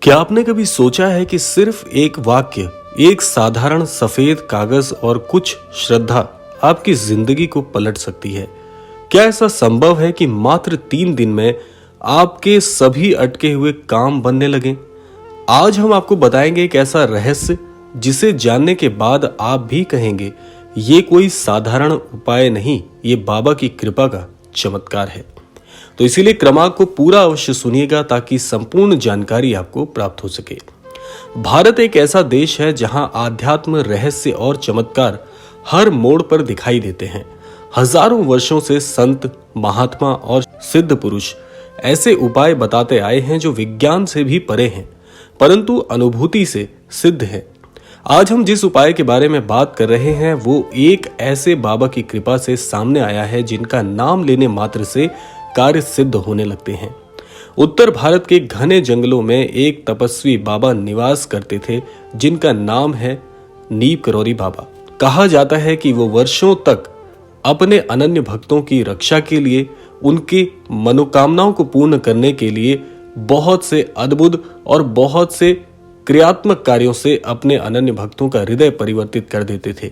क्या आपने कभी सोचा है कि सिर्फ एक वाक्य, एक साधारण सफेद कागज और कुछ श्रद्धा आपकी जिंदगी को पलट सकती है? क्या ऐसा संभव है कि मात्र 3 दिन में आपके सभी अटके हुए काम बनने लगें? आज हम आपको बताएंगे एक ऐसा रहस्य जिसे जानने के बाद आप भी कहेंगे ये कोई साधारण उपाय नहीं, ये बाबा की कृपा का चमत्कार है। तो इसीलिए क्रमांक को पूरा अवश्य सुनिएगा ताकि संपूर्ण जानकारी आपको प्राप्त हो सके। भारत एक ऐसा देश है जहां आध्यात्म, रहस्य और चमत्कार हर मोड़ पर दिखाई देते हैं। हजारों वर्षों से संत, महात्मा और सिद्ध पुरुष ऐसे उपाय बताते आए हैं जो विज्ञान से भी परे हैं, परंतु अनुभूति से सिद्ध है। आज हम जिस उपाय के बारे में बात कर रहे हैं वो एक ऐसे बाबा की कृपा से सामने आया है जिनका नाम लेने मात्र से कार्य सिद्ध होने लगते हैं। उत्तर भारत के घने जंगलों में एक तपस्वी बाबा निवास करते थे जिनका नाम है नीम करौरी बाबा। कहा जाता है कि वो वर्षों तक अपने अनन्य भक्तों की रक्षा के लिए, उनकी मनोकामनाओं को पूर्ण करने के लिए बहुत से अद्भुत और बहुत से क्रियात्मक कार्यों से अपने अनन्य भक्तों का हृदय परिवर्तित कर देते थे।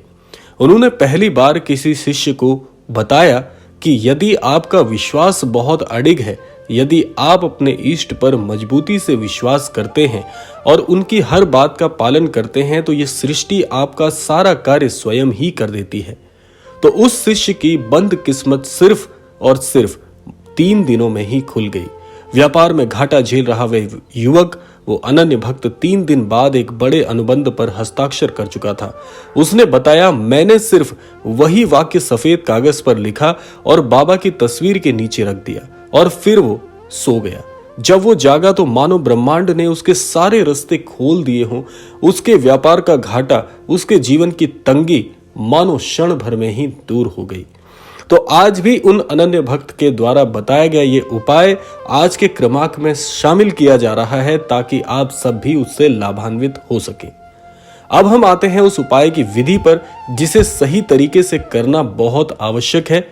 उन्होंने पहली बार किसी शिष्य को बताया कि यदि आपका विश्वास बहुत अडिग है, यदि आप अपने इष्ट पर मजबूती से विश्वास करते हैं और उनकी हर बात का पालन करते हैं तो ये सृष्टि आपका सारा कार्य स्वयं ही कर देती है। तो उस शिष्य की बंद किस्मत सिर्फ और सिर्फ 3 दिनों में ही खुल गई। व्यापार में घाटा झेल रहा वह युवक, वो अनन्य भक्त 3 दिन बाद एक बड़े अनुबंध पर हस्ताक्षर कर चुका था। उसने बताया, मैंने सिर्फ वही वाक्य सफेद कागज पर लिखा और बाबा की तस्वीर के नीचे रख दिया और फिर वो सो गया। जब वो जागा तो मानो ब्रह्मांड ने उसके सारे रास्ते खोल दिए हों। उसके व्यापार का घाटा, उसके जीवन की तंगी मानो क्षण भर में ही दूर हो गई। तो आज भी उन अनन्य भक्त के द्वारा बताया गया ये उपाय आज के क्रमांक में शामिल किया जा रहा है ताकि आप सब भी उससे लाभान्वित हो सके। अब हम आते हैं उस उपाय की विधि पर जिसे सही तरीके से करना बहुत आवश्यक है।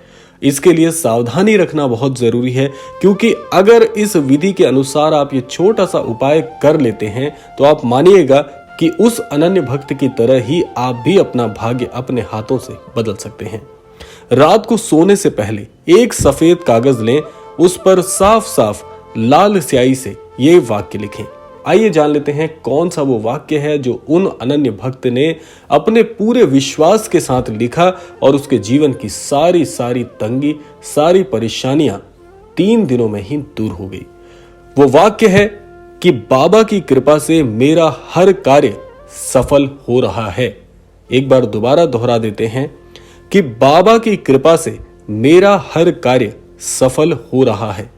इसके लिए सावधानी रखना बहुत जरूरी है, क्योंकि अगर इस विधि के अनुसार आप ये छोटा सा उपाय कर लेते हैं तो आप मानिएगा कि उस अनन्य भक्त की तरह ही आप भी अपना भाग्य अपने हाथों से बदल सकते हैं। रात को सोने से पहले एक सफेद कागज लें, उस पर साफ साफ लाल स्याही से ये वाक्य लिखें। आइए जान लेते हैं कौन सा वो वाक्य है जो उन अनन्य भक्त ने अपने पूरे विश्वास के साथ लिखा और उसके जीवन की सारी तंगी, सारी परेशानियां 3 दिनों में ही दूर हो गई। वो वाक्य है कि बाबा की कृपा से मेरा हर कार्य सफल हो रहा है। एक बार दोबारा दोहरा देते हैं कि बाबा की कृपा से मेरा हर कार्य सफल हो रहा है।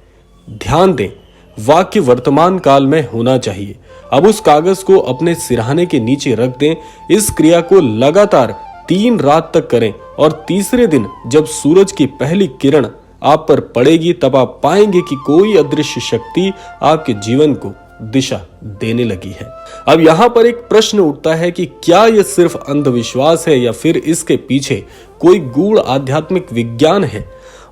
ध्यान दें, वाक्य वर्तमान काल में होना चाहिए। अब उस कागज को अपने सिरहाने के नीचे रख दें। इस क्रिया को लगातार 3 रात तक करें और तीसरे दिन जब सूरज की पहली किरण आप पर पड़ेगी तब आप पाएंगे कि कोई अदृश्य शक्ति आपके जीवन को दिशा देने लगी है। अब यहाँ पर एक प्रश्न उठता है कि क्या यह सिर्फ अंधविश्वास है या फिर इसके पीछे कोई गूढ़ आध्यात्मिक विज्ञान है?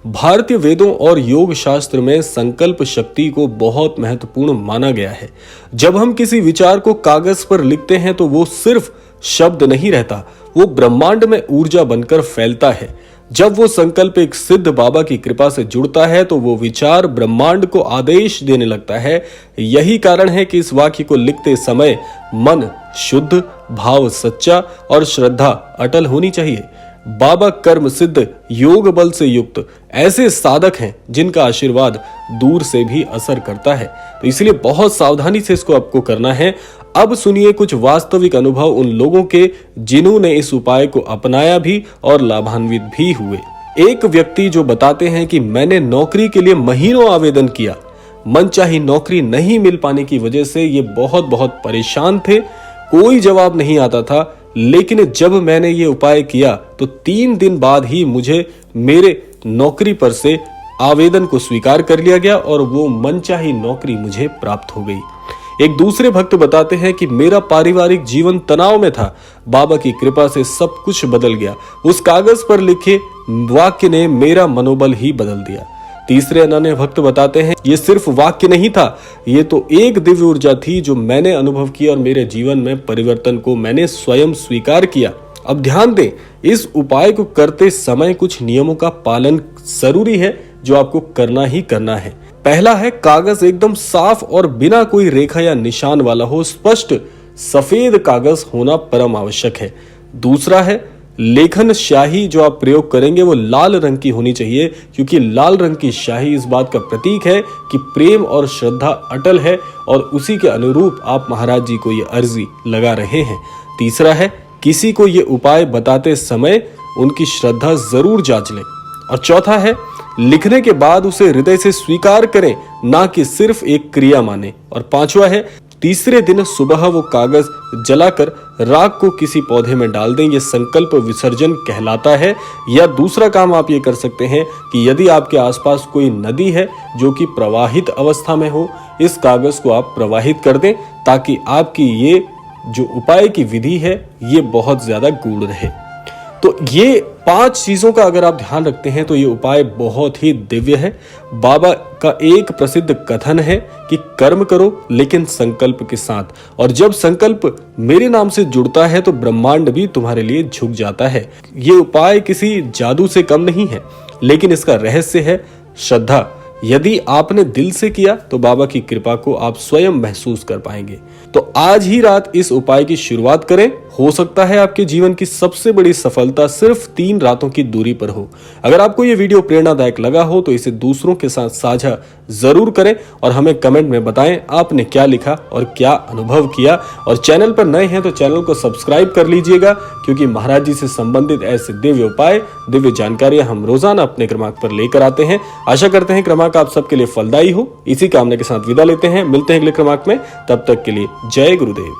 भारतीय वेदों और योग शास्त्र में संकल्प शक्ति को बहुत महत्वपूर्ण माना गया है। जब हम किसी विचार को कागज पर लिखते हैं तो वो सिर्फ शब्द नहीं रहता, वो ब्रह्मांड में ऊर्जा बनकर फैलता है। जब वो संकल्प एक सिद्ध बाबा की कृपा से जुड़ता है तो वो विचार ब्रह्मांड को आदेश देने लगता है। यही कारण है कि इस वाक्य को लिखते समय मन शुद्ध, भाव सच्चा और श्रद्धा अटल होनी चाहिए। बाबा कर्म सिद्ध, योग बल से युक्त ऐसे साधक हैं जिनका आशीर्वाद दूर से भी असर करता है। तो इसलिए बहुत सावधानी से इसको आपको करना है। अब सुनिए कुछ वास्तविक अनुभव उन लोगों के जिन्होंने इस उपाय को अपनाया भी और लाभान्वित भी हुए। एक व्यक्ति जो बताते हैं कि मैंने नौकरी के लिए महीनों आवेदन किया, मनचाही नौकरी नहीं मिल पाने की वजह से ये बहुत परेशान थे, कोई जवाब नहीं आता था। लेकिन जब मैंने ये उपाय किया तो 3 दिन बाद ही मुझे मेरे नौकरी पर से आवेदन को स्वीकार कर लिया गया और वो मनचाही नौकरी मुझे प्राप्त हो गई। एक दूसरे भक्त बताते हैं कि मेरा पारिवारिक जीवन तनाव में था, बाबा की कृपा से सब कुछ बदल गया। उस कागज पर लिखे वाक्य ने मेरा मनोबल ही बदल दिया। तीसरे अनन्य भक्त बताते हैं, ये सिर्फ वाक्य नहीं था, ये तो एक दिव्य ऊर्जा थी जो मैंने अनुभव की और मेरे जीवन में परिवर्तन को मैंने स्वयं स्वीकार किया। अब ध्यान दें, इस उपाय को करते समय कुछ नियमों का पालन जरूरी है जो आपको करना ही करना है। पहला है, कागज एकदम साफ और बिना कोई रेखा या निशान वाला हो, स्पष्ट सफेद कागज होना परम आवश्यक है। दूसरा है, लेखन स्याही जो आप प्रयोग करेंगे वो लाल रंग की होनी चाहिए, क्योंकि लाल रंग की स्याही इस बात का प्रतीक है कि प्रेम और श्रद्धा अटल है और उसी के अनुरूप आप महाराज जी को ये अर्जी लगा रहे हैं। तीसरा है, किसी को ये उपाय बताते समय उनकी श्रद्धा जरूर जांच लें। और चौथा है, लिखने के बाद उसे हृदय से स्वीकार करें, ना कि सिर्फ एक क्रिया माने। और पांचवा है, तीसरे दिन सुबह वो कागज जलाकर राख को किसी पौधे में डाल दें। ये संकल्प विसर्जन कहलाता है। या दूसरा काम आप ये कर सकते हैं कि यदि आपके आसपास कोई नदी है जो कि प्रवाहित अवस्था में हो, इस कागज को आप प्रवाहित कर दें ताकि आपकी ये जो उपाय की विधि है ये बहुत ज्यादा गूढ़ रहे। तो ये 5 चीजों का अगर आप ध्यान रखते हैं तो ये उपाय बहुत ही दिव्य है। बाबा का एक प्रसिद्ध कथन है कि कर्म करो लेकिन संकल्प के साथ, और जब संकल्प मेरे नाम से जुड़ता है तो ब्रह्मांड भी तुम्हारे लिए झुक जाता है। ये उपाय किसी जादू से कम नहीं है, लेकिन इसका रहस्य है श्रद्धा। यदि आपने दिल से किया तो बाबा की कृपा को आप स्वयं महसूस कर पाएंगे। तो आज ही रात इस उपाय की शुरुआत करें। हो सकता है आपके जीवन की सबसे बड़ी सफलता सिर्फ 3 रातों की दूरी पर हो। अगर आपको ये वीडियो प्रेरणादायक लगा हो तो इसे दूसरों के साथ साझा जरूर करें और हमें कमेंट में बताएं आपने क्या लिखा और क्या अनुभव किया। और चैनल पर नए हैं तो चैनल को सब्सक्राइब कर लीजिएगा, क्योंकि महाराज जी से संबंधित ऐसे दिव्य उपाय, दिव्य जानकारियां हम रोजाना अपने क्रमांक पर लेकर आते हैं। आशा करते हैं क्रमांक आप सबके लिए फलदायी हो। इसी कामना के साथ विदा लेते हैं, मिलते हैं अगले क्रमांक में। तब तक के लिए जय गुरुदेव।